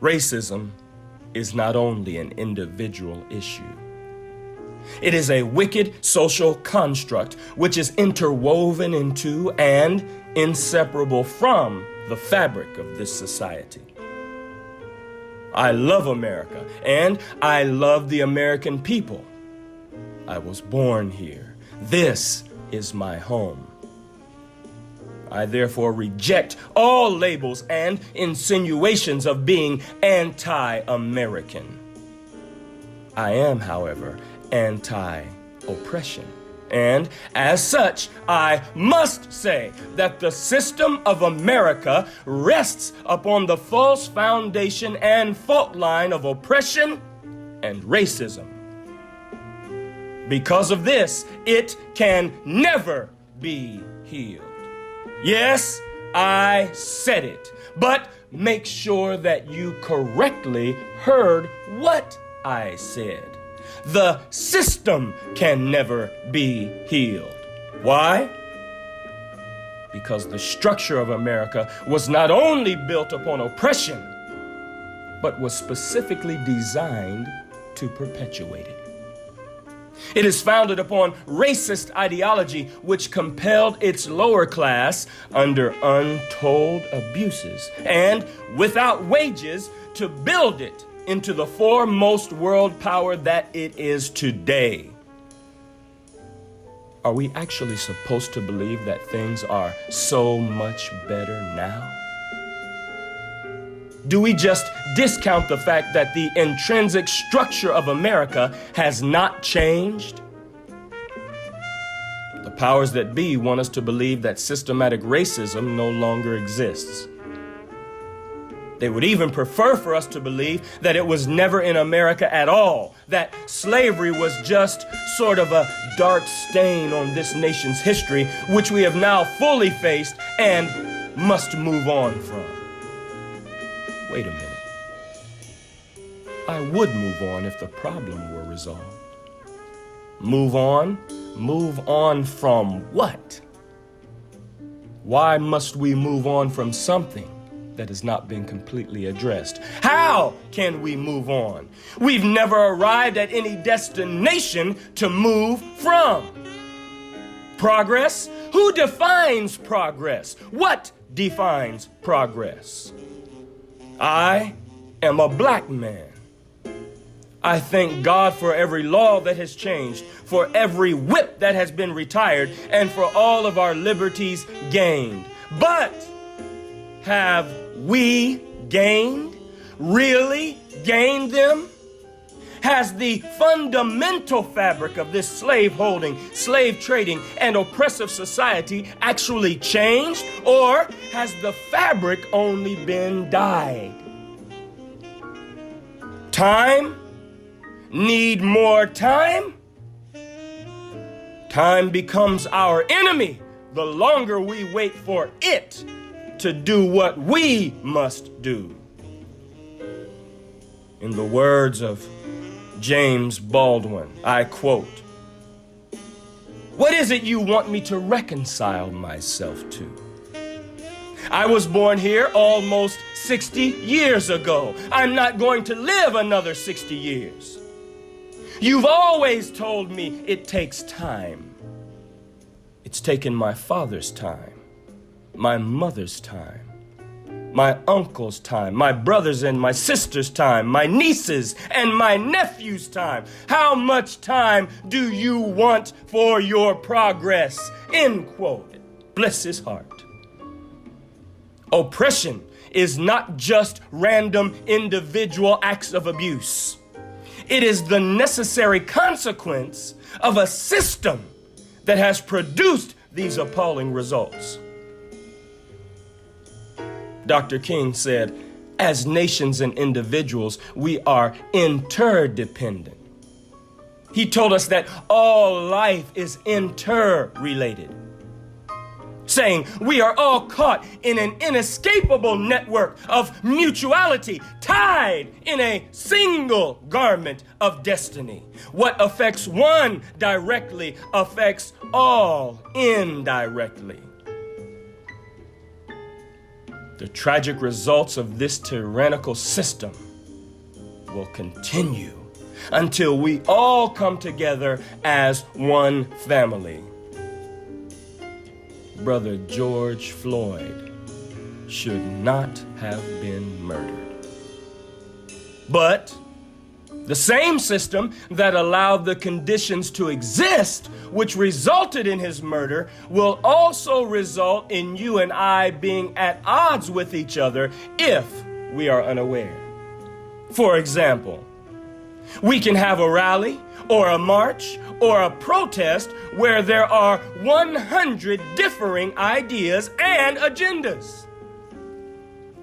Racism is not only an individual issue. It is a wicked social construct which is interwoven into and inseparable from the fabric of this society. I love America, and I love the American people. I was born here. This is my home. I therefore reject all labels and insinuations of being anti-American. I am, however, anti-oppression. And as such, I must say that the system of America rests upon the false foundation and fault line of oppression and racism. Because of this, it can never be healed. Yes, I said it, but make sure that you correctly heard what I said. The system can never be healed. Why? Because the structure of America was not only built upon oppression, but was specifically designed to perpetuate it. It is founded upon racist ideology which compelled its lower class under untold abuses and without wages to build it into the foremost world power that it is today. Are we actually supposed to believe that things are so much better now? Do we just discount the fact that the intrinsic structure of America has not changed? The powers that be want us to believe that systematic racism no longer exists. They would even prefer for us to believe that it was never in America at all, that slavery was just sort of a dark stain on this nation's history, which we have now fully faced and must move on from. Wait a minute. I would move on if the problem were resolved. Move on? Move on from what? Why must we move on from something that has not been completely addressed? How can we move on? We've never arrived at any destination to move from. Progress? Who defines progress? What defines progress? I am a black man. I thank God for every law that has changed, for every whip that has been retired, and for all of our liberties gained. But have we gained? Really gained them? Has the fundamental fabric of this slave-holding, slave-trading, and oppressive society actually changed? Or has the fabric only been dyed? Time? Need more time? Time becomes our enemy the longer we wait for it to do what we must do. In the words of James Baldwin, I quote, "What is it you want me to reconcile myself to? I was born here almost 60 years ago. I'm not going to live another 60 years. You've always told me it takes time. It's taken my father's time, my mother's time, my uncle's time, my brother's and my sister's time, my niece's and my nephew's time. How much time do you want for your progress?" End quote. Bless his heart. Oppression is not just random individual acts of abuse. It is the necessary consequence of a system that has produced these appalling results. Dr. King said, as nations and individuals, we are interdependent. He told us that all life is interrelated, saying we are all caught in an inescapable network of mutuality, tied in a single garment of destiny. What affects one directly affects all indirectly. the tragic results of this tyrannical system will continue until we all come together as one family. Brother George Floyd should not have been murdered. But the same system that allowed the conditions to exist, which resulted in his murder, will also result in you and I being at odds with each other if we are unaware. For example, we can have a rally or a march or a protest where there are 100 differing ideas and agendas.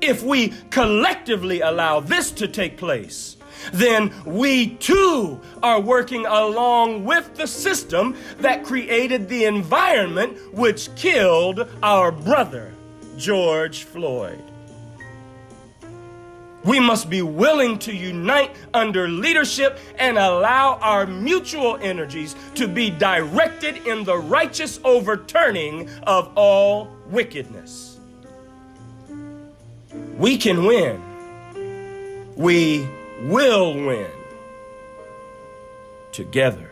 If we collectively allow this to take place, then we too are working along with the system that created the environment which killed our brother, George Floyd. We must be willing to unite under leadership and allow our mutual energies to be directed in the righteous overturning of all wickedness. We can win. We will win together.